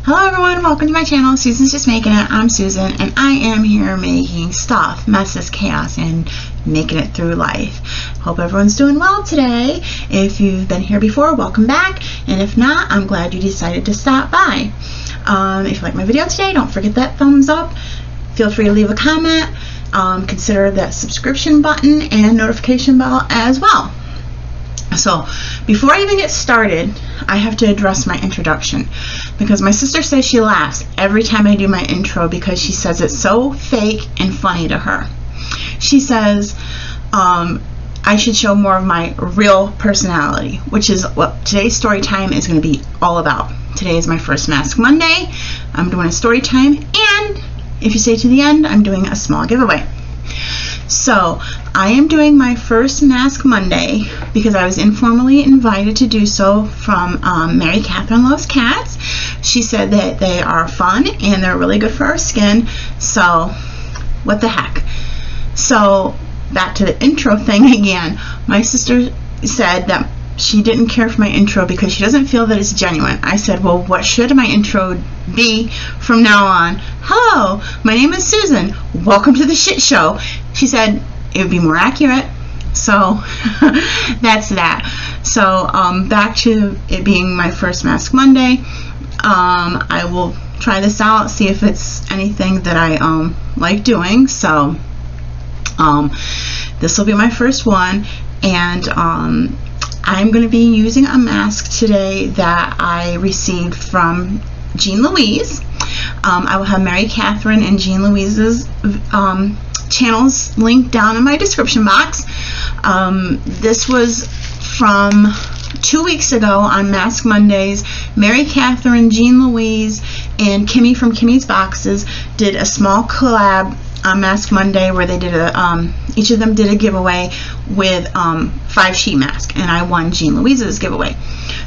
Hello everyone, welcome to my channel. Susan's Just Making It. I'm Susan and I am here making stuff, messes, chaos, and making it through life. Hope everyone's doing well today. If you've been here before, welcome back, and if not, I'm glad you decided to stop by. If you like my video today, don't forget that thumbs up. Feel free to leave a comment. Consider that subscription button and notification bell as well. So before I even get started, I have to address my introduction because my sister says she laughs every time I do my intro because she says it's so fake and funny to her. She says I should show more of my real personality, which is what today's story time is going to be all about. Today is my first Mask Monday. I'm doing a story time, and if you stay to the end, I'm doing a small giveaway. So I am doing my first Mask Monday because I was informally invited to do so from Mary Catherine Loves Cats. She said that they are fun and they're really good for our skin, so what the heck. So back to the intro thing again. My sister said that she didn't care for my intro because she doesn't feel that it's genuine. I said, well, what should my intro be from now on? Hello, my name is Susan. Welcome to the shit show. She said it would be more accurate. So that's that. So back to it being my first Mask Monday. I will try this out, see if it's anything that I like doing. So this will be my first one, and I'm going to be using a mask today that I received from Jean Louise. I will have Mary Catherine and Jean Louise's channels linked down in my description box. This was from 2 weeks ago on Mask Mondays. Mary Catherine, Jean Louise, and Kimmy from Kimmy's Boxes did a small collab on Mask Monday where they did a each of them did a giveaway with 5 sheet masks, and I won Jean Louise's giveaway.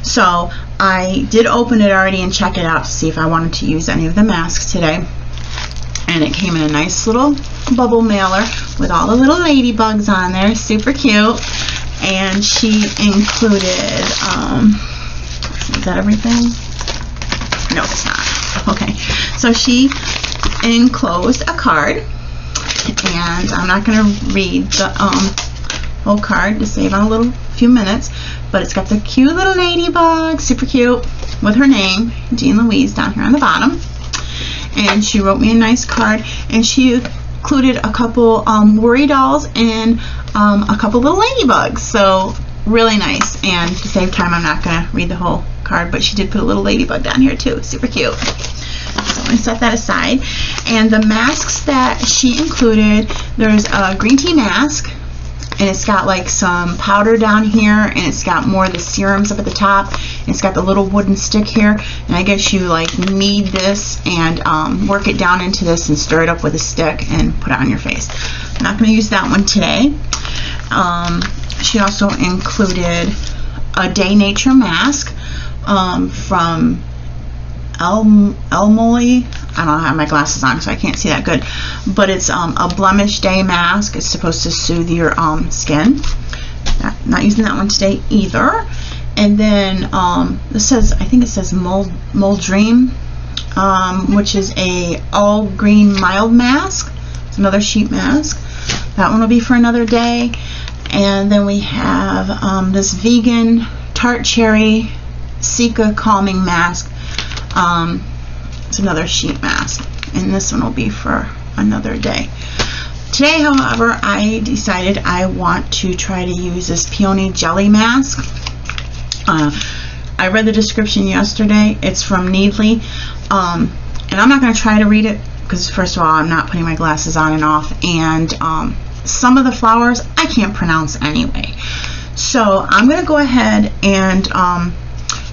So I did open it already and check it out to see if I wanted to use any of the masks today, and it came in a nice little bubble mailer with all the little ladybugs on there, super cute. And she included is that everything? No, it's not. Okay, so she enclosed a card, and I'm not going to read the whole card to save on a few minutes, but it's got the cute little ladybug, super cute, with her name, Jean Louise, down here on the bottom. And she wrote me a nice card, and she included a couple worry dolls and a couple little ladybugs, so really nice. And to save time, I'm not going to read the whole card, but she did put a little ladybug down here too, super cute. So I'm going to set that aside. And the masks that she included, there's a green tea mask, and it's got like some powder down here, and it's got more of the serums up at the top, and it's got the little wooden stick here, and I guess you like knead this and work it down into this and stir it up with a stick and put it on your face. I'm not going to use that one today. She also included a Day Nature mask from Elmoli. I don't have my glasses on, so I can't see that good, but it's a blemish day mask. It's supposed to soothe your skin. Not using that one today either. And then this says, I think it says Mold Dream, which is a all green mild mask. It's another sheet mask. That one will be for another day. And then we have this vegan tart cherry Sika calming mask. It's another sheet mask, and this one will be for another day. Today, however, I decided I want to try to use this Peony jelly mask. I read the description yesterday. It's from Needly, and I'm not going to try to read it because, first of all, I'm not putting my glasses on and off, and some of the flowers I can't pronounce anyway. So I'm going to go ahead and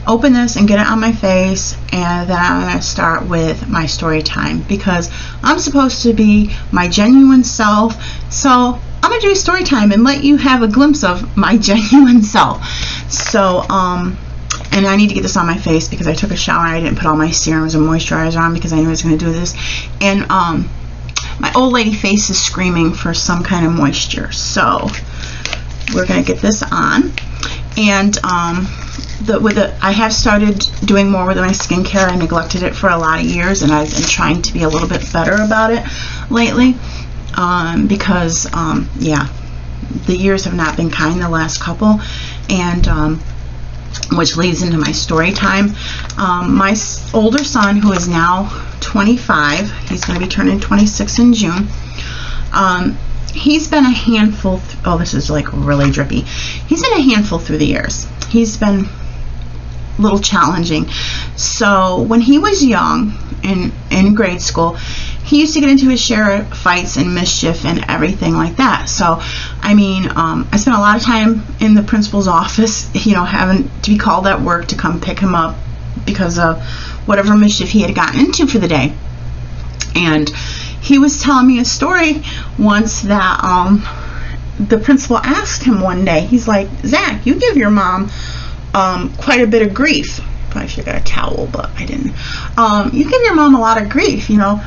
open this and get it on my face, and then I'm going to start with my story time because I'm supposed to be my genuine self. So I'm going to do story time and let you have a glimpse of my genuine self. So and I need to get this on my face because I took a shower and I didn't put all my serums and moisturizer on because I knew I was going to do this, and my old lady face is screaming for some kind of moisture. So we're going to get this on, and I have started doing more with my skincare. I neglected it for a lot of years, and I've been trying to be a little bit better about it lately, because yeah, the years have not been kind, the last couple, and which leads into my story time. My older son, who is now 25, he's going to be turning 26 in June. He's been a handful. Oh, this is like really drippy. He's been a handful through the years. He's been a little challenging. So when he was young, in grade school, he used to get into his share of fights and mischief and everything like that. So, I mean, I spent a lot of time in the principal's office, you know, having to be called at work to come pick him up because of whatever mischief he had gotten into for the day. And he was telling me a story once that the principal asked him one day. He's like, Zach, you give your mom quite a bit of grief. Probably should have got a towel, but I didn't. You give your mom a lot of grief, you know.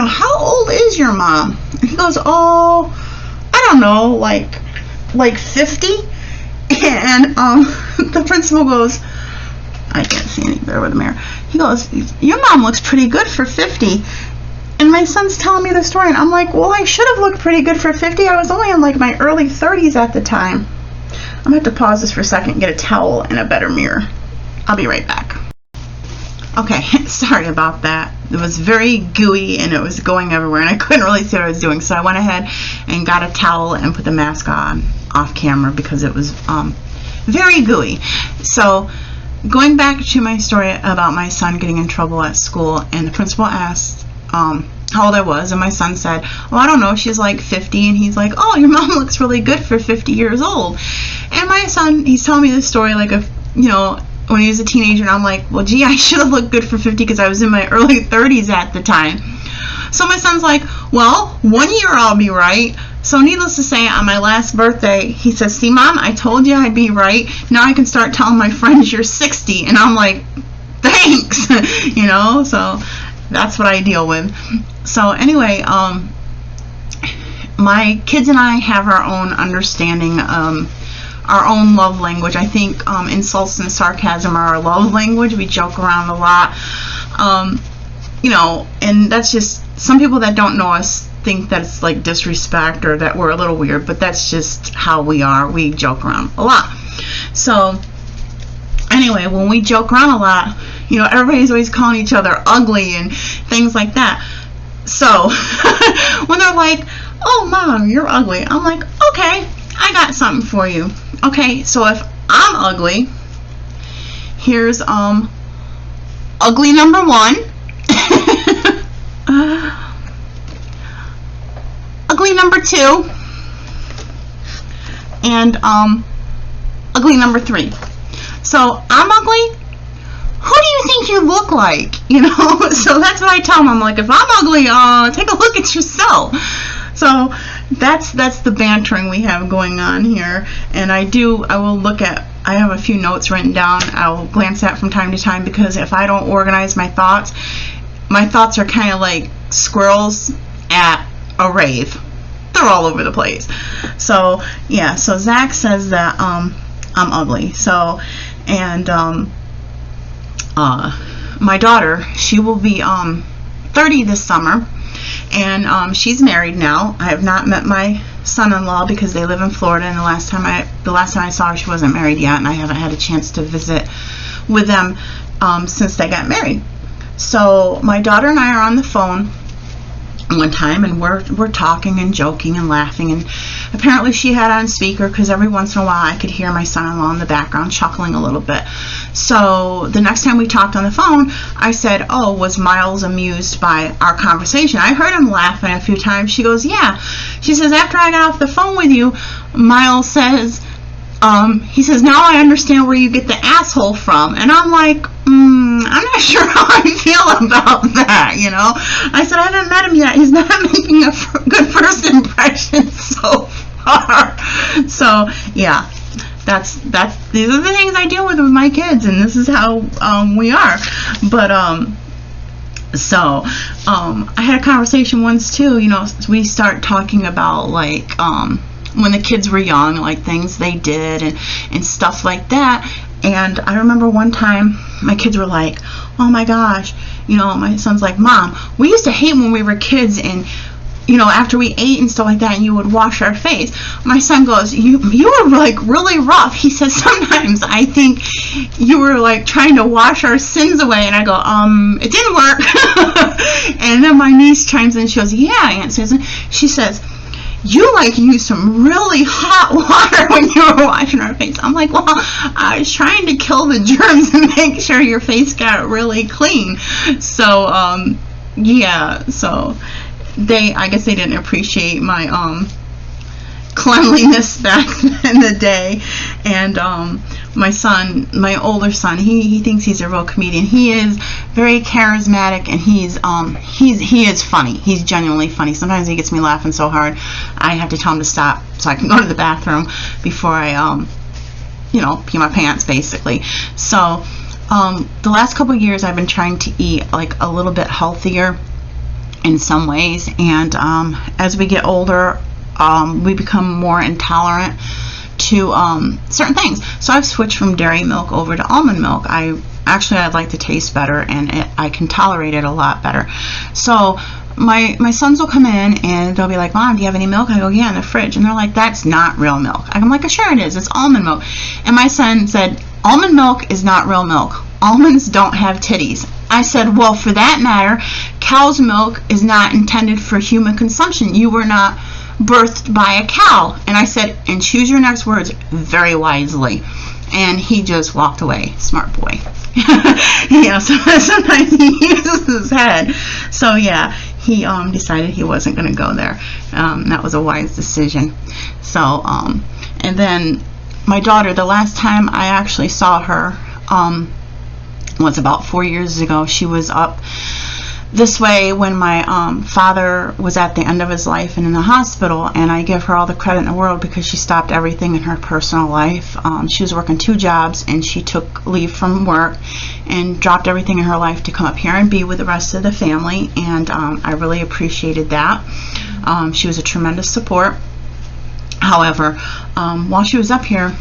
How old is your mom? And he goes, oh, I don't know, like 50. And the principal goes, I can't see anything better with the mirror. He goes, your mom looks pretty good for 50. And my son's telling me the story, and I'm like, well, I should have looked pretty good for 50. I was only in like my early 30s at the time. I'm going to have to pause this for a second and get a towel and a better mirror. I'll be right back. Okay, sorry about that. It was very gooey and it was going everywhere, and I couldn't really see what I was doing. So I went ahead and got a towel and put the mask on off camera because it was very gooey. So going back to my story about my son getting in trouble at school, and the principal asked how old I was, and my son said, oh, I don't know, she's like 50. And he's like, oh, your mom looks really good for 50 years old. And my son, he's telling me this story like when he was a teenager, and I'm like, well, gee, I should have looked good for 50 because I was in my early 30s at the time. So my son's like, well, 1 year I'll be right. So needless to say, on my last birthday, he says, see, Mom, I told you I'd be right. Now I can start telling my friends you're 60. And I'm like, thanks. So that's what I deal with. So anyway, my kids and I have our own understanding, our own love language. I think insults and sarcasm are our love language. We joke around a lot. And that's just, some people that don't know us think that it's like disrespect or that we're a little weird, but that's just how we are. We joke around a lot. So anyway, when we joke around a lot, everybody's always calling each other ugly and things like that. So when they're like, oh, Mom, you're ugly, I'm like, okay, I got something for you. Okay, so if I'm ugly, here's ugly number 1, ugly number 2, and ugly number 3. So I'm ugly. Who do you think you look like? So that's what I tell them. I'm like, if I'm ugly, take a look at yourself. So that's the bantering we have going on here. And I have a few notes written down. I'll glance at from time to time, because if I don't organize my thoughts are kind of like squirrels at a rave. They're all over the place. So yeah, so Zach says that I'm ugly. So, and my daughter, she will be 30 this summer, and she's married now. I have not met my son-in-law because they live in Florida, and the last time I saw her, she wasn't married yet, and I haven't had a chance to visit with them since they got married. So my daughter and I are on the phone one time, and we're talking and joking and laughing, and apparently she had on speaker because every once in a while I could hear my son-in-law in the background chuckling a little bit. So the next time we talked on the phone, I said, oh, was Miles amused by our conversation? I heard him laughing a few times. She goes, yeah. She says, after I got off the phone with you, Miles says, he says, now I understand where you get the asshole from. And I'm like, I'm not sure how I feel about that, I said, I haven't met him yet. He's not making a good first impression so far. So, yeah, these are the things I deal with my kids, and this is how we are. But, I had a conversation once, too, we start talking about, like when the kids were young, like things they did and stuff like that. And I remember one time my kids were like, oh my gosh, you know, my son's like, Mom, we used to hate when we were kids and, you know, after we ate and stuff like that, and you would wash our face. My son goes, you were like really rough. He says, sometimes I think you were like trying to wash our sins away. And I go, it didn't work. And then my niece chimes in. She goes, yeah, Aunt Susan. She says, you like used some really hot water when you were washing our face. I'm like, well, I was trying to kill the germs and make sure your face got really clean. So, yeah, so I guess they didn't appreciate my cleanliness back in the day. And my son, my older son, he thinks he's a real comedian. He is very charismatic, and he is funny. He's genuinely funny. Sometimes he gets me laughing so hard I have to tell him to stop so I can go to the bathroom before I you know, pee my pants, basically. So the last couple of years I've been trying to eat like a little bit healthier in some ways, and as we get older, we become more intolerant to certain things. So I've switched from dairy milk over to almond milk. I like the taste better, and I can tolerate it a lot better. So my sons will come in and they'll be like, Mom, do you have any milk? I go, yeah, in the fridge. And they're like, that's not real milk. I'm like, sure it is. It's almond milk. And my son said, almond milk is not real milk. Almonds don't have titties. I said, well, for that matter, cow's milk is not intended for human consumption. You were not birthed by a cow. And I said, and choose your next words very wisely. And he just walked away. Smart boy. Yeah, so sometimes he uses his head. So yeah, he decided he wasn't going to go there. That was a wise decision. So and then my daughter, the last time I actually saw her was about 4 years ago. She was up this way when my father was at the end of his life and in the hospital, and I give her all the credit in the world because she stopped everything in her personal life. She was working 2 jobs, and she took leave from work and dropped everything in her life to come up here and be with the rest of the family, and I really appreciated that. She was a tremendous support. However, while she was up here,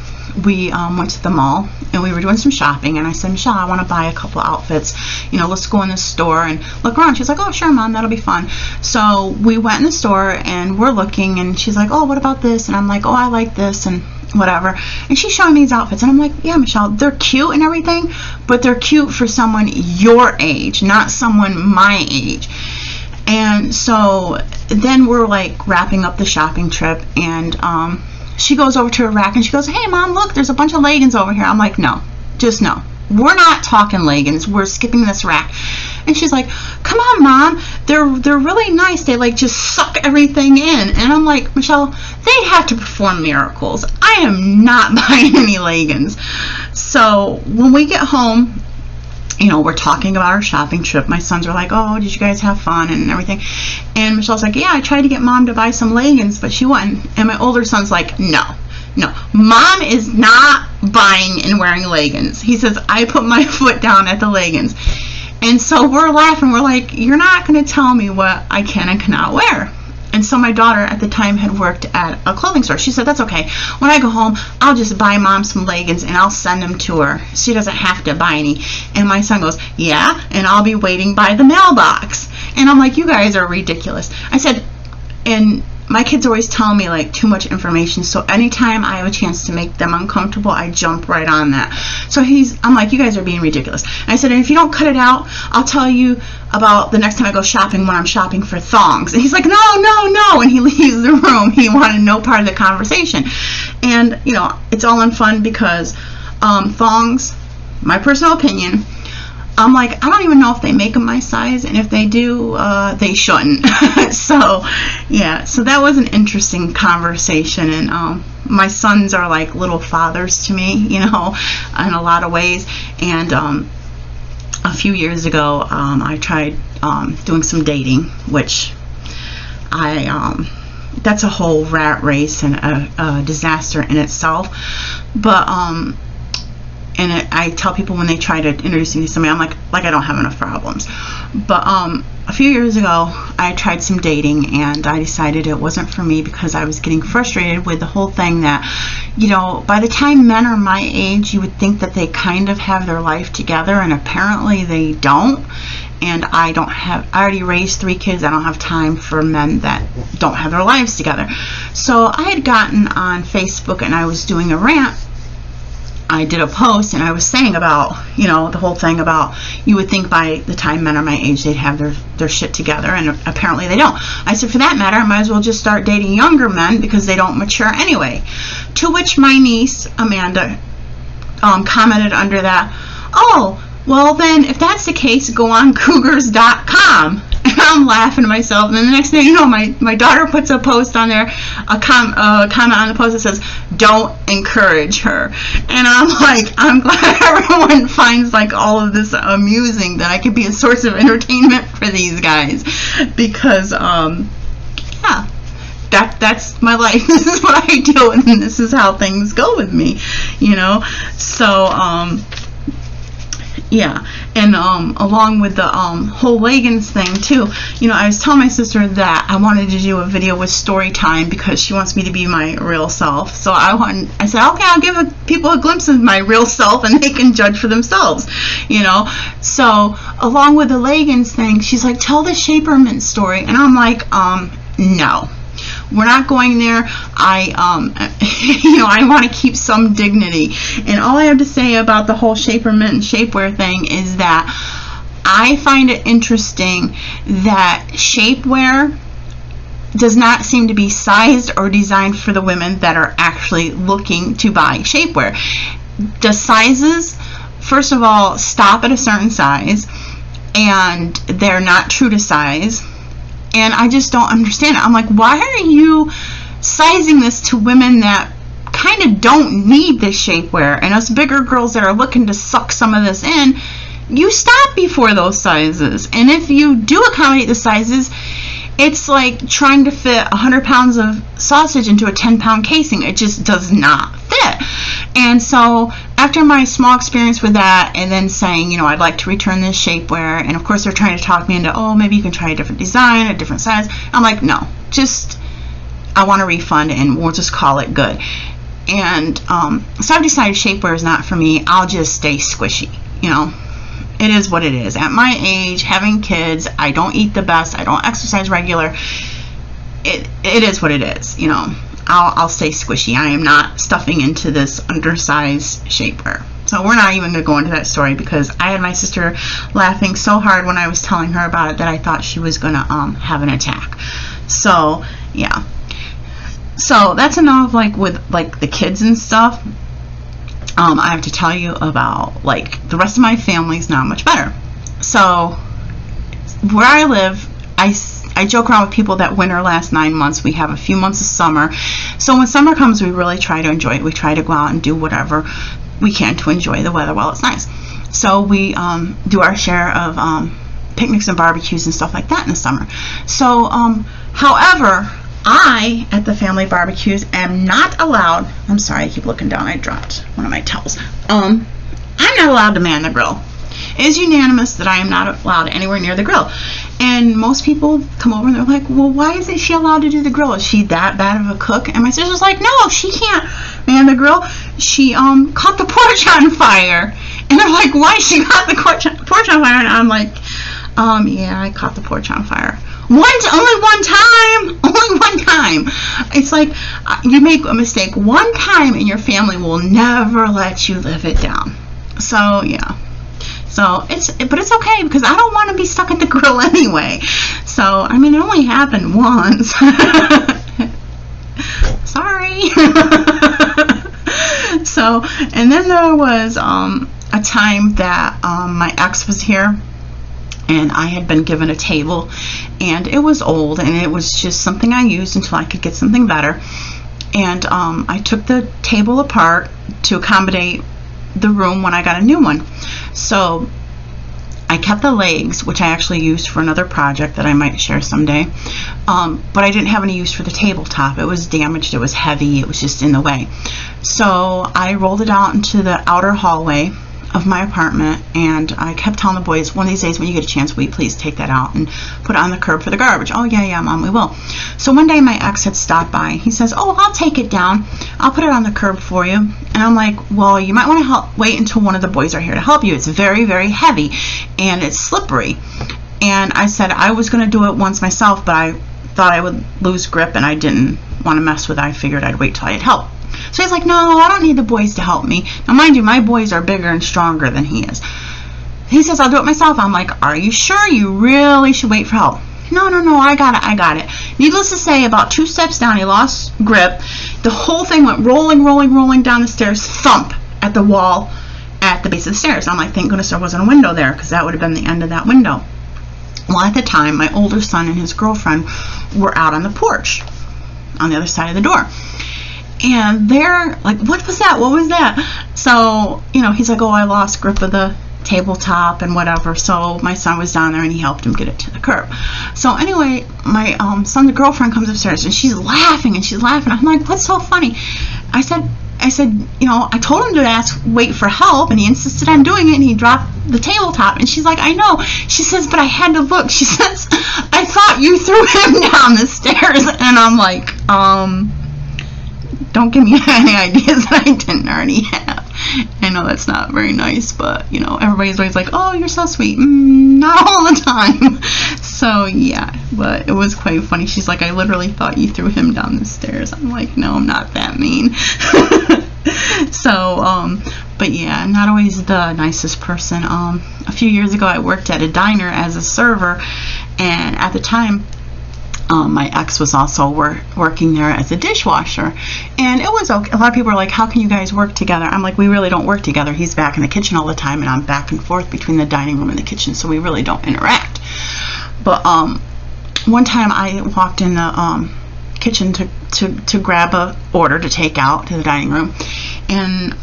we went to the mall and we were doing some shopping, and I said, Michelle, I want to buy a couple of outfits, you know, let's go in this store and look around. She's like, oh sure, Mom, that'll be fun. So we went in the store and we're looking, and she's like, oh, what about this? And I'm like, oh, I like this and whatever. And she's showing me these outfits, and I'm like, yeah, Michelle, they're cute and everything, but they're cute for someone your age, not someone my age. And so then we're like wrapping up the shopping trip, and she goes over to a rack and she goes, hey Mom, look, there's a bunch of leggings over here. I'm like, no, just no. We're not talking leggings. We're skipping this rack. And she's like, come on, Mom, they're really nice. They like just suck everything in. And I'm like, Michelle, they have to perform miracles. I am not buying any leggings. So when we get home, you know, we're talking about our shopping trip. My sons are like, oh, did you guys have fun and everything? And Michelle's like, yeah, I tried to get Mom to buy some leggings, but she wouldn't. And my older son's like, no, Mom is not buying and wearing leggings. He says, I put my foot down at the leggings. And so we're laughing. We're like, you're not going to tell me what I can and cannot wear. And so my daughter at the time had worked at a clothing store. She said, that's okay. When I go home, I'll just buy Mom some leggings and I'll send them to her. She doesn't have to buy any. And my son goes, yeah, and I'll be waiting by the mailbox. And I'm like, you guys are ridiculous. I said, and my kids always tell me like too much information, so anytime I have a chance to make them uncomfortable, I jump right on that. So I'm like, you guys are being ridiculous. And I said, and if you don't cut it out, I'll tell you about the next time I go shopping when I'm shopping for thongs. And he's like, no, and he leaves the room. He wanted no part of the conversation. And you know, it's all in fun because thongs, my personal opinion, I'm like, I don't even know if they make them my size, and if they do, they shouldn't. So, yeah, so that was an interesting conversation, and my sons are like little fathers to me, you know, in a lot of ways. And a few years ago, I tried doing some dating, which that's a whole rat race and a disaster in itself. But and I tell people when they try to introduce me to somebody, I'm like I don't have enough problems. But a few years ago, I tried some dating, and I decided it wasn't for me because I was getting frustrated with the whole thing that, you know, by the time men are my age, you would think that they kind of have their life together, and apparently they don't. And I already raised 3 kids. I don't have time for men that don't have their lives together. So I had gotten on Facebook, and I was doing a rant. I did a post, and I was saying about, you know, the whole thing about you would think by the time men are my age they'd have their shit together, and apparently they don't. I said, for that matter, I might as well just start dating younger men because they don't mature anyway. To which my niece, Amanda, commented under that, "Oh, well then, if that's the case, go on cougars.com." And I'm laughing to myself. And then the next thing you know, my daughter puts a post on there, a comment on the post that says, "Don't encourage her." And I'm like, I'm glad everyone finds like all of this amusing, that I could be a source of entertainment for these guys. Because, yeah, that's my life. This is what I do, and this is how things go with me, you know. So, yeah, and along with the whole leggings thing too, you know, I was telling my sister that I wanted to do a video with story time because she wants me to be my real self. So I said, okay, I'll give people a glimpse of my real self, and they can judge for themselves, you know. So along with the leggings thing, she's like, tell the Shaperman story, and I'm like, no. We're not going there. You know, I want to keep some dignity. And all I have to say about the whole Shaperman and shapewear thing is that I find it interesting that shapewear does not seem to be sized or designed for the women that are actually looking to buy shapewear. The sizes, first of all, stop at a certain size, and they're not true to size. And I just don't understand it. I'm like, why are you sizing this to women that kind of don't need this shapewear? And us bigger girls that are looking to suck some of this in, you stop before those sizes. And if you do accommodate the sizes, it's like trying to fit 100 pounds of sausage into a 10-pound casing. It just does not fit. And so after my small experience with that, and then saying, you know, I'd like to return this shapewear, and of course they're trying to talk me into, oh, maybe you can try a different design, a different size. I'm like, no, just, I want a refund, and we'll just call it good. And so I've decided shapewear is not for me. I'll just stay squishy, you know. It is what it is. At my age, having kids, I don't eat the best, I don't exercise regular. It is what it is, you know. I'll stay squishy. I am not stuffing into this undersized shapewear. So we're not even going to go into that story, because I had my sister laughing so hard when I was telling her about it that I thought she was going to have an attack. So yeah. So that's enough, like with like the kids and stuff. I have to tell you about, like, the rest of my family's not much better. So where I live, I joke around with people that winter lasts 9 months. We have a few months of summer. So when summer comes, we really try to enjoy it. We try to go out and do whatever we can to enjoy the weather while it's nice. So we do our share of picnics and barbecues and stuff like that in the summer. So, however, I, at the family barbecues, am not allowed, I'm sorry, I keep looking down, I dropped one of my towels. I'm not allowed to man the grill. It is unanimous that I am not allowed anywhere near the grill. And most people come over and they're like, well, why isn't she allowed to do the grill? Is she that bad of a cook? And my sister's like, no, she can't man the grill. She caught the porch on fire. And they're like, why she caught the porch on fire? And I'm like, yeah, I caught the porch on fire. Only one time. It's like you make a mistake one time and your family will never let you live it down. So yeah. So but it's okay, because I don't want to be stuck at the grill anyway. So I mean, it only happened once. Sorry. So, and then there was a time that my ex was here, and I had been given a table, and it was old, and it was just something I used until I could get something better. And I took the table apart to accommodate the room when I got a new one. So I kept the legs, which I actually used for another project that I might share someday, but I didn't have any use for the tabletop. It was damaged, it was heavy, it was just in the way. So I rolled it out into the outer hallway of my apartment, and I kept telling the boys, one of these days when you get a chance, will you please take that out and put it on the curb for the garbage? Oh yeah, Mom, we will. So one day my ex had stopped by. He says, oh, I'll take it down. I'll put it on the curb for you. And I'm like, well, you might want to wait until one of the boys are here to help you. It's very, very heavy and it's slippery. And I said I was going to do it once myself, but I thought I would lose grip and I didn't want to mess with it. I figured I'd wait till I had help. So he's like, no, I don't need the boys to help me. Now, mind you, my boys are bigger and stronger than he is. He says, I'll do it myself. I'm like, are you sure? You really should wait for help. No, I got it. Needless to say, about 2 steps down, he lost grip. The whole thing went rolling down the stairs, thump at the wall at the base of the stairs. I'm like, thank goodness there wasn't a window there, because that would have been the end of that window. Well, at the time, my older son and his girlfriend were out on the porch on the other side of the door. And they're like, what was that? What was that? So, he's like, oh, I lost grip of the tabletop and whatever. So my son was down there and he helped him get it to the curb. So anyway, my son's girlfriend comes upstairs and she's laughing. I'm like, what's so funny? I said, I told him to wait for help, and he insisted on doing it, and he dropped the tabletop. And she's like, I know. She says, but I had to look. She says, I thought you threw him down the stairs. And I'm like, don't give me any ideas that I didn't already have. I know that's not very nice, but everybody's always like, oh, you're so sweet. Not all the time. So yeah, but it was quite funny. She's like, I literally thought you threw him down the stairs. I'm like, no, I'm not that mean. So but yeah, not always the nicest person. A few years ago I worked at a diner as a server, and at the time my ex was also working there as a dishwasher, and it was okay. A lot of people are like, how can you guys work together? I'm like, we really don't work together. He's back in the kitchen all the time, and I'm back and forth between the dining room and the kitchen, so we really don't interact. But one time I walked in the kitchen to grab a order to take out to the dining room, and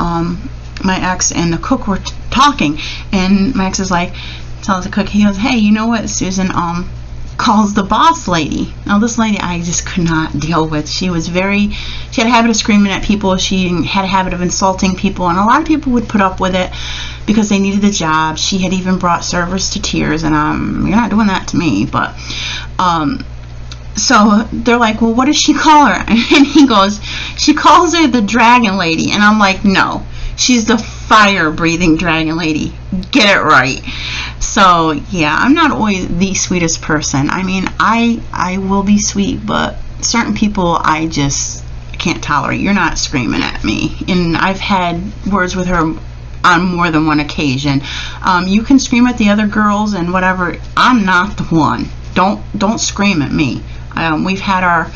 my ex and the cook were talking, and my ex is like, tells the cook, he goes, hey, you know what Susan calls the boss lady. Now this lady I just could not deal with. She had a habit of screaming at people. She had a habit of insulting people, and a lot of people would put up with it because they needed the job. She had even brought servers to tears, and you're not doing that to me. But so they're like, well, what does she call her? And he goes, she calls her the dragon lady. And I'm like, no, she's the fire breathing dragon lady. Get it right. So yeah, I'm not always the sweetest person. I mean, I will be sweet, but certain people I just can't tolerate. You're not screaming at me. And I've had words with her on more than one occasion. You can scream at the other girls and whatever. I'm not the one. Don't scream at me. We've had our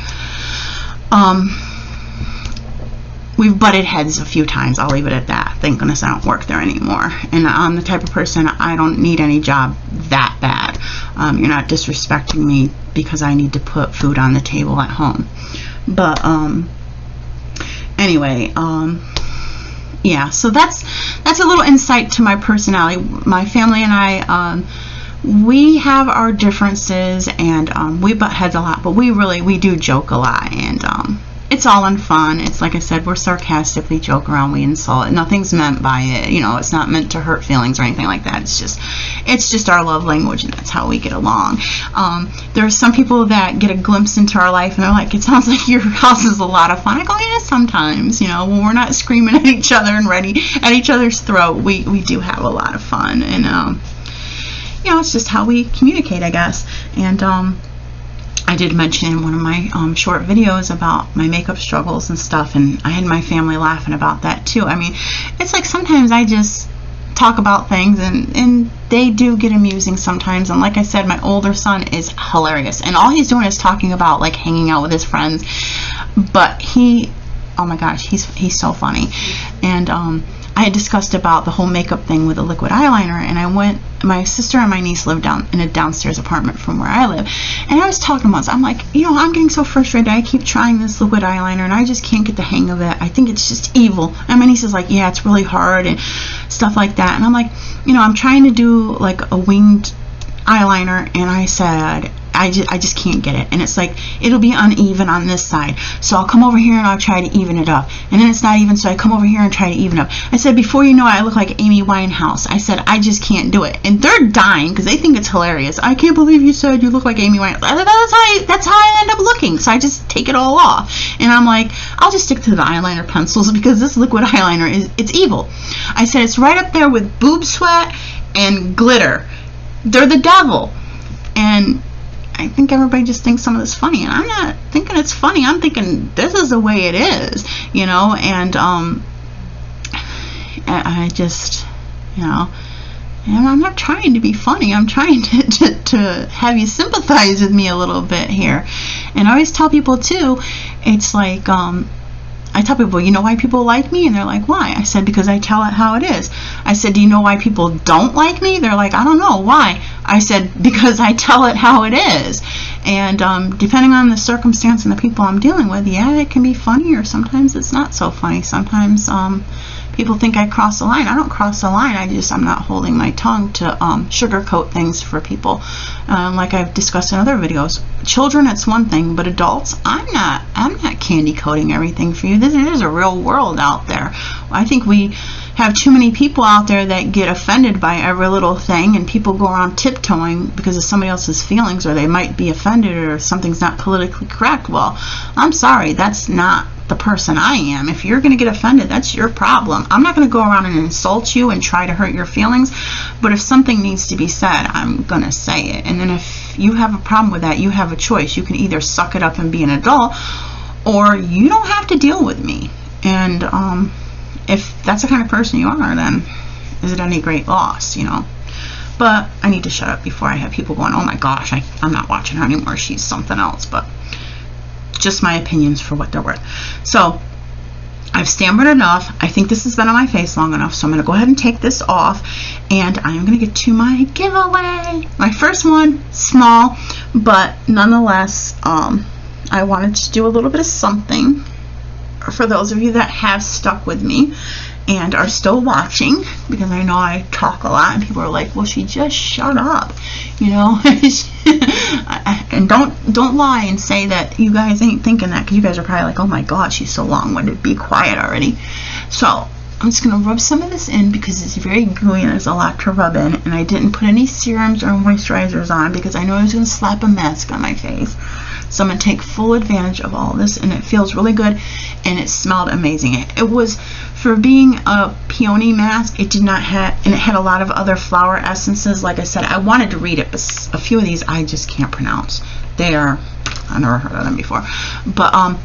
we've butted heads a few times. I'll leave it at that. Thank goodness I don't work there anymore. And I'm the type of person, I don't need any job that bad. You're not disrespecting me because I need to put food on the table at home. But anyway, yeah, so that's a little insight to my personality. My family and I, we have our differences, and we butt heads a lot, but we do joke a lot, and it's all in fun. It's like I said, we're sarcastic, we joke around, we insult. Nothing's meant by it, it's not meant to hurt feelings or anything like that. It's just our love language, and that's how we get along. There are some people that get a glimpse into our life and they're like, it sounds like your house is a lot of fun. I go, yeah, sometimes, when we're not screaming at each other and ready at each other's throat, we do have a lot of fun, and it's just how we communicate, I guess. And I did mention in one of my short videos about my makeup struggles and stuff, and I had my family laughing about that too. I mean, it's like sometimes I just talk about things, and they do get amusing sometimes. And like I said, my older son is hilarious, and all he's doing is talking about like hanging out with his friends, but oh my gosh, he's so funny. And I had discussed about the whole makeup thing with a liquid eyeliner, and my sister and my niece live down in a downstairs apartment from where I live, and I was talking to them once. I'm like, I'm getting so frustrated. I keep trying this liquid eyeliner and I just can't get the hang of it. I think it's just evil. And my niece is like, yeah, it's really hard and stuff like that. And I'm like, I'm trying to do like a winged eyeliner, and I said, I just can't get it. And it's like, it'll be uneven on this side. So I'll come over here and I'll try to even it up. And then it's not even, so I come over here and try to even up. I said, before you know it, I look like Amy Winehouse. I said, I just can't do it. And they're dying because they think it's hilarious. I can't believe you said you look like Amy Winehouse. That's how I end up looking. So I just take it all off. And I'm like, I'll just stick to the eyeliner pencils because this liquid eyeliner it's evil. I said, it's right up there with boob sweat and glitter. They're the devil. And I think everybody just thinks some of this funny, and I'm not thinking it's funny. I'm thinking this is the way it is, you know. And I just, you know, and I'm not trying to be funny. I'm trying to have you sympathize with me a little bit here. And I always tell people too, it's like I tell people, you know why people like me? And they're like, why? I said, because I tell it how it is. I said, do you know why people don't like me? They're like, I don't know. Why? I said, because I tell it how it is. And depending on the circumstance and the people I'm dealing with, yeah, it can be funny, or sometimes it's not so funny. Sometimes people think I cross the line. I don't cross the line. I'm not holding my tongue to sugarcoat things for people. Like I've discussed in other videos. Children, it's one thing, but adults, I'm not candy coating everything for you. There's a real world out there. I think we have too many people out there that get offended by every little thing, and people go around tiptoeing because of somebody else's feelings, or they might be offended, or something's not politically correct. Well, I'm sorry, that's not the person I am. If you're going to get offended, that's your problem. I'm not going to go around and insult you and try to hurt your feelings, but if something needs to be said, I'm going to say it. And then if you have a problem with that, you have a choice. You can either suck it up and be an adult, or you don't have to deal with me. And if that's the kind of person you are, then is it any great loss, you know? But I need to shut up before I have people going, oh my gosh, I'm not watching her anymore, she's something else. But just my opinions for what they're worth. So I've stammered enough. I think this has been on my face long enough, so I'm going to go ahead and take this off, and I'm going to get to my giveaway. My first one, small, but nonetheless, I wanted to do a little bit of something for those of you that have stuck with me and are still watching, because I know I talk a lot and people are like, well, she just shut up, you know. And don't lie and say that you guys ain't thinking that, because you guys are probably like, oh my god, she's so long-winded, be quiet already. So I'm just going to rub some of this in because it's very gooey and there's a lot to rub in, and I didn't put any serums or moisturizers on because I know I was going to slap a mask on my face. So I'm going to take full advantage of all this, and it feels really good, and it smelled amazing. It was, for being a peony mask, it did not have, and it had a lot of other flower essences. Like I said, I wanted to read it, but a few of these I just can't pronounce. They are, I've never heard of them before. But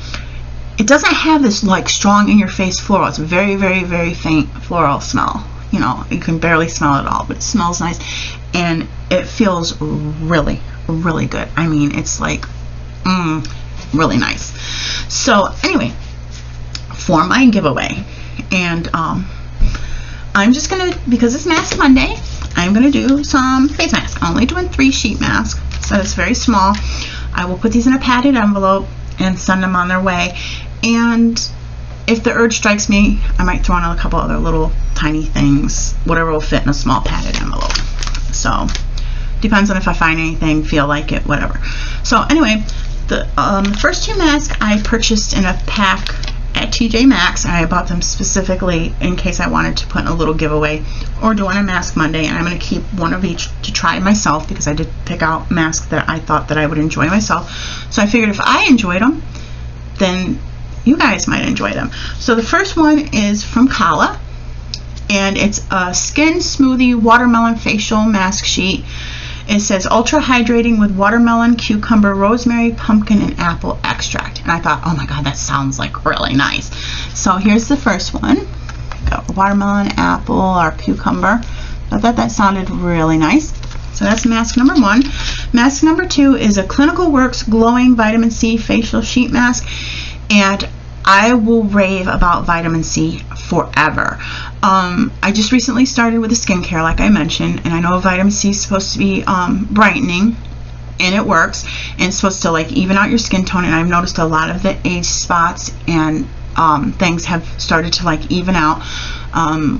it doesn't have this like strong in your face floral. It's very, very, very faint floral smell. You know, you can barely smell it at all, but it smells nice, and it feels really, really good. I mean, it's like really nice. So anyway, for my giveaway, and I'm just gonna, because it's Mask Monday, I'm gonna do some face masks. I'm only doing 3 sheet masks, so it's very small. I will put these in a padded envelope and send them on their way, and if the urge strikes me, I might throw in a couple other little tiny things, whatever will fit in a small padded envelope. So depends on if I find anything, feel like it, whatever. So anyway, the first 2 masks I purchased in a pack at TJ Maxx, and I bought them specifically in case I wanted to put in a little giveaway or do on a Mask Monday, and I'm going to keep one of each to try myself because I did pick out masks that I thought that I would enjoy myself. So I figured if I enjoyed them, then you guys might enjoy them. So the first one is from Kala, and it's a Skin Smoothie Watermelon Facial Mask Sheet. It says ultra hydrating with watermelon, cucumber, rosemary, pumpkin, and apple extract. And I thought, oh my god, that sounds like really nice. So here's the first one. Got watermelon, apple, or cucumber. I thought that sounded really nice. So that's mask number 1. Mask number 2 is a Clinical Works Glowing Vitamin C Facial Sheet Mask. And I will rave about vitamin C forever. I just recently started with the skincare, like I mentioned, and I know vitamin C is supposed to be brightening, and it works, and it's supposed to like even out your skin tone, and I've noticed a lot of the age spots and things have started to like even out.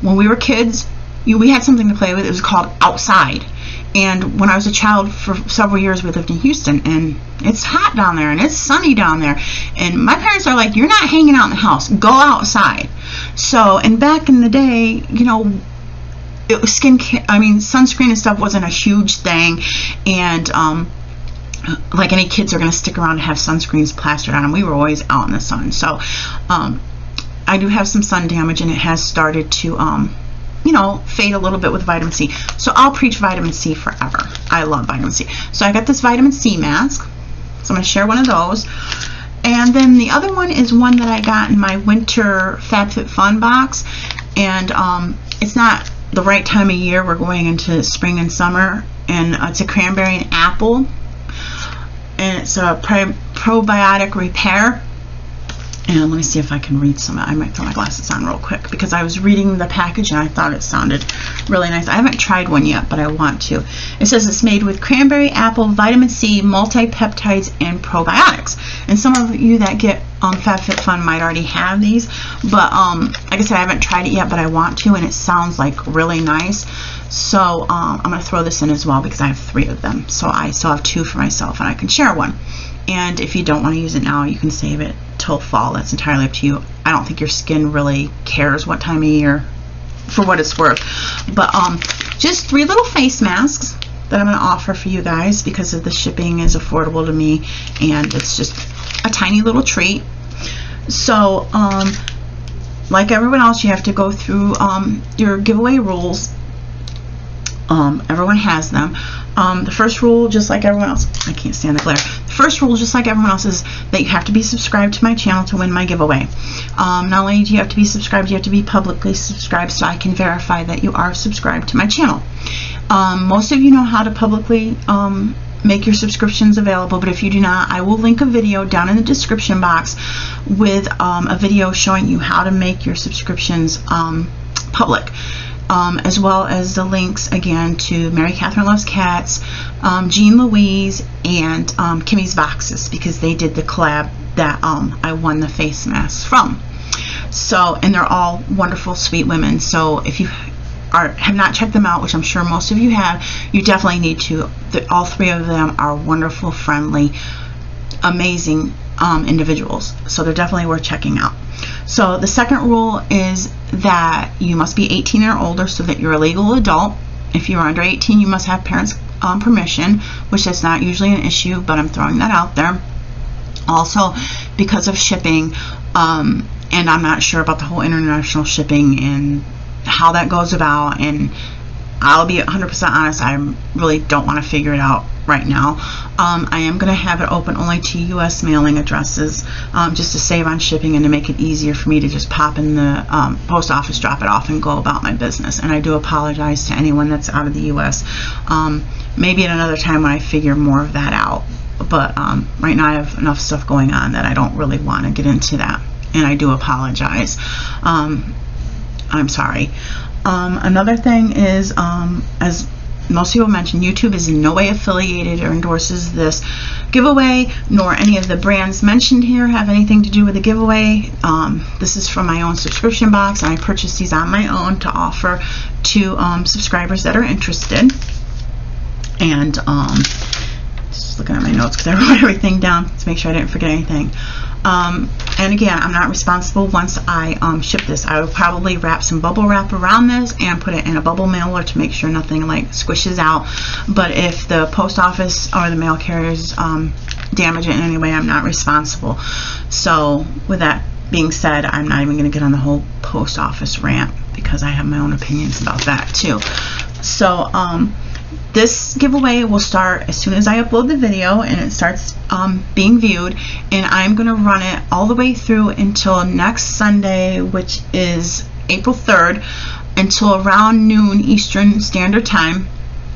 When we were kids, we had something to play with. It was called Outside. And when I was a child, for several years, we lived in Houston, and it's hot down there, and it's sunny down there. And my parents are like, you're not hanging out in the house. Go outside. So, and back in the day, you know, it was sunscreen and stuff wasn't a huge thing. And, like any kids are going to stick around and have sunscreens plastered on them. We were always out in the sun. So, I do have some sun damage, and it has started to, you know, fade a little bit with vitamin C. So I'll preach vitamin C forever. I love vitamin C. So I got this vitamin C mask. So I'm going to share one of those. And then the other one is one that I got in my winter FabFitFun box. And it's not the right time of year. We're going into spring and summer. And it's a cranberry and apple. And it's a probiotic repair. And let me see if I can read some. I might throw my glasses on real quick because I was reading the package and I thought it sounded really nice. I haven't tried one yet, but I want to. It says it's made with cranberry, apple, vitamin C, multi-peptides, and probiotics. And some of you that get FabFitFun might already have these. But like I said, I haven't tried it yet, but I want to, and it sounds like really nice. So I'm going to throw this in as well because I have 3 of them. So I still have 2 for myself, and I can share one. And if you don't want to use it now, you can save it till fall. That's entirely up to you. I don't think your skin really cares what time of year, for what it's worth. But just 3 little face masks that I'm going to offer for you guys because of the shipping is affordable to me, and it's just a tiny little treat. So like everyone else, you have to go through your giveaway rules. Everyone has them. The first rule, just like everyone else, I can't stand the glare. The first rule, just like everyone else, is that you have to be subscribed to my channel to win my giveaway. Not only do you have to be subscribed, you have to be publicly subscribed so I can verify that you are subscribed to my channel. Most of you know how to publicly make your subscriptions available, but if you do not, I will link a video down in the description box with a video showing you how to make your subscriptions public. As well as the links again to Mary Catherine Loves Cats, Jean Louise, and Kimmy's Boxes, because they did the collab that I won the face masks from. So, and they're all wonderful, sweet women. So if you have not checked them out, which I'm sure most of you have, you definitely need to. All 3 of them are wonderful, friendly, amazing individuals. So they're definitely worth checking out. So the second rule is that you must be 18 or older so that you're a legal adult. If you're under 18, you must have parents' permission, which is not usually an issue, but I'm throwing that out there. Also, because of shipping, and I'm not sure about the whole international shipping and how that goes about, and I'll be 100% honest, I really don't want to figure it out right now. I am going to have it open only to U.S. mailing addresses, just to save on shipping and to make it easier for me to just pop in the post office, drop it off, and go about my business. And I do apologize to anyone that's out of the U.S. Maybe at another time when I figure more of that out. But right now I have enough stuff going on that I don't really want to get into that. And I do apologize. I'm sorry. Another thing is, as most people mentioned, YouTube is in no way affiliated or endorses this giveaway, nor any of the brands mentioned here have anything to do with the giveaway. This is from my own subscription box, and I purchased these on my own to offer to subscribers that are interested. And just looking at my notes because I wrote everything down to make sure I didn't forget anything. And again, I'm not responsible once I ship this. I will probably wrap some bubble wrap around this and put it in a bubble mailer to make sure nothing like squishes out. But if the post office or the mail carriers damage it in any way, I'm not responsible. So with that being said, I'm not even going to get on the whole post office rant because I have my own opinions about that too. So this giveaway will start as soon as I upload the video and it starts being viewed, and I'm going to run it all the way through until next Sunday, which is April 3rd, until around noon Eastern Standard Time.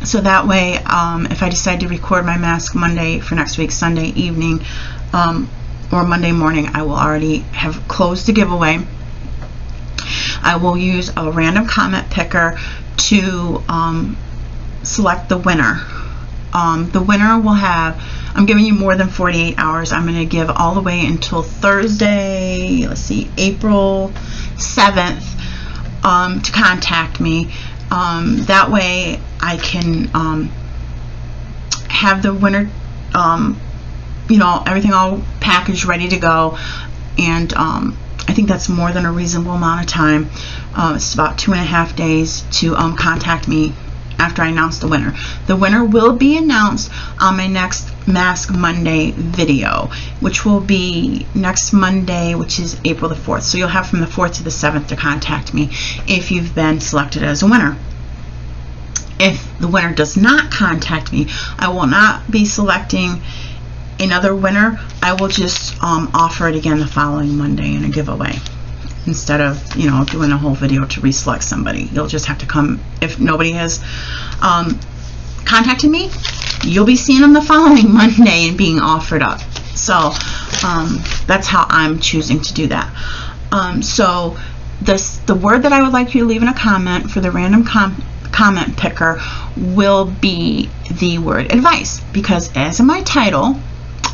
So that way, if I decide to record my mask Monday for next week, Sunday evening or Monday morning, I will already have closed the giveaway. I will use a random comment picker to select the winner. The winner will have, I'm giving you more than 48 hours. I'm going to give all the way until Thursday, let's see, April 7th to contact me. That way I can have the winner, you know, everything all packaged, ready to go. And I think that's more than a reasonable amount of time. It's about 2.5 days to contact me after I announce the winner. The winner will be announced on my next Mask Monday video, which will be next Monday, which is April the 4th. So you'll have from the 4th to the 7th to contact me if you've been selected as a winner. If the winner does not contact me, I will not be selecting another winner. I will just offer it again the following Monday in a giveaway, instead of, you know, doing a whole video to reselect somebody. You'll just have to come. If nobody has contacted me, you'll be seeing them the following Monday and being offered up. So that's how I'm choosing to do that. So the word that I would like you to leave in a comment for the random comment picker will be the word advice, because as in my title,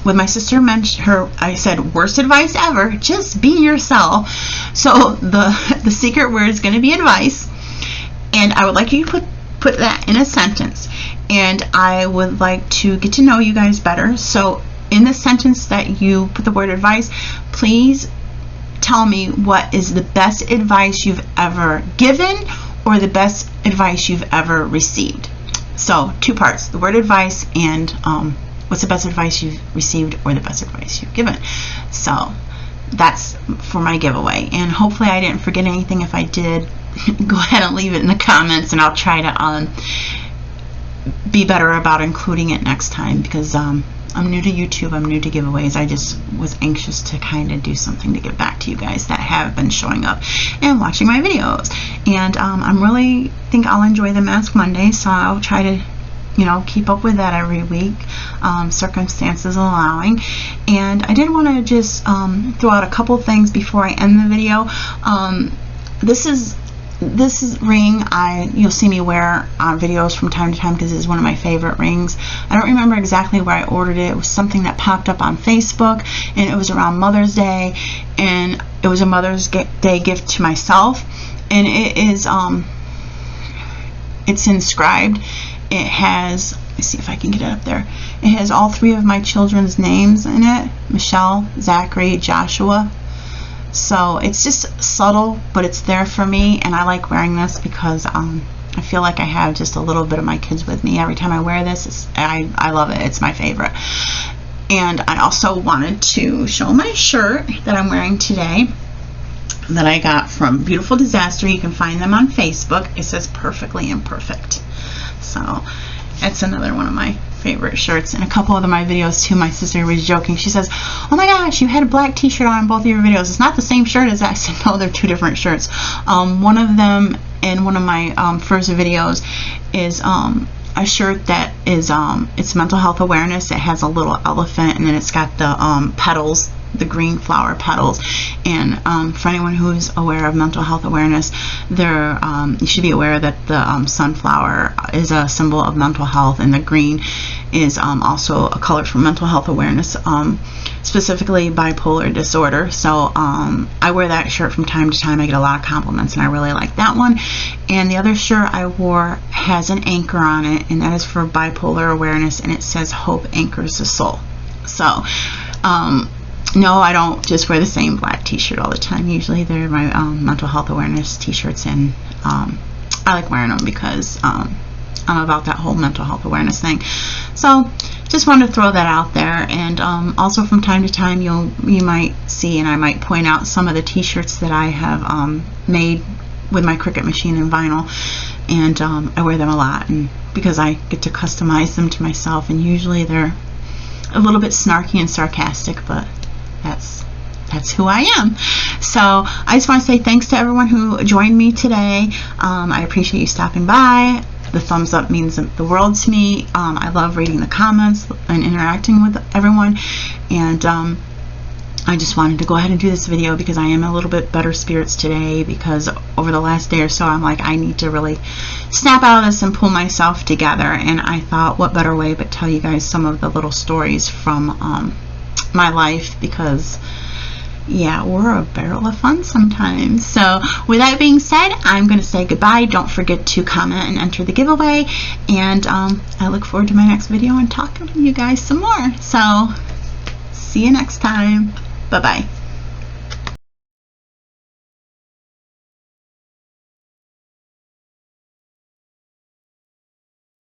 with my sister mentioned I said worst advice ever, just be yourself. So the secret word is going to be advice, and I would like you to put that in a sentence, and I would like to get to know you guys better. So in the sentence that you put the word advice, please tell me what is the best advice you've ever given or the best advice you've ever received. So 2 parts, the word advice and what's the best advice you've received or the best advice you've given. So that's for my giveaway, and hopefully I didn't forget anything. If I did, go ahead and leave it in the comments, and I'll try to be better about including it next time, because I'm new to YouTube, I'm new to giveaways. I just was anxious to kind of do something to give back to you guys that have been showing up and watching my videos. And I'm really think I'll enjoy the Mask Monday, so I'll try to, you know, keep up with that every week, circumstances allowing. And I did want to just throw out a couple things before I end the video. This ring you'll see me wear on videos from time to time, because it's one of my favorite rings. I don't remember exactly where I ordered it. It was something that popped up on Facebook, and it was around Mother's Day, and it was a Mother's Day gift to myself. And it is it's inscribed. It has, let me see if I can get it up there. It has all 3 of my children's names in it: Michelle, Zachary, Joshua. So it's just subtle, but it's there for me, and I like wearing this because I feel like I have just a little bit of my kids with me every time I wear this. I love it. It's my favorite. And I also wanted to show my shirt that I'm wearing today that I got from Beautiful Disaster. You can find them on Facebook. It says Perfectly Imperfect. So that's another one of my favorite shirts. In a couple of my videos too, my sister was joking. She says, "Oh my gosh, you had a black t-shirt on in both of your videos. It's not the same shirt as that." I said, "No, they're 2 different shirts." One of them in one of my first videos is a shirt that is it's mental health awareness. It has a little elephant, and then it's got the petals, the green flower petals. And for anyone who's aware of mental health awareness, you should be aware that the sunflower is a symbol of mental health, and the green is also a color for mental health awareness, specifically bipolar disorder. So I wear that shirt from time to time. I get a lot of compliments, and I really like that one. And the other shirt I wore has an anchor on it, and that is for bipolar awareness, and it says "Hope anchors the soul." So no, I don't just wear the same black t-shirt all the time. Usually they're my mental health awareness t-shirts, and I like wearing them because I'm about that whole mental health awareness thing. So just wanted to throw that out there. And also from time to time you might see, and I might point out, some of the t-shirts that I have made with my Cricut machine and vinyl, and I wear them a lot, and because I get to customize them to myself, and usually they're a little bit snarky and sarcastic, but that's who I am. So I just want to say thanks to everyone who joined me today. I appreciate you stopping by. The thumbs up means the world to me. I love reading the comments and interacting with everyone, and I just wanted to go ahead and do this video because I am a little bit better spirits today, because over the last day or so I'm like, I need to really snap out of this and pull myself together. And I thought, what better way but tell you guys some of the little stories from my life, because yeah, we're a barrel of fun sometimes. So with that being said, I'm going to say goodbye. Don't forget to comment and enter the giveaway, and I look forward to my next video and talking to you guys some more. So see you next time. Bye bye.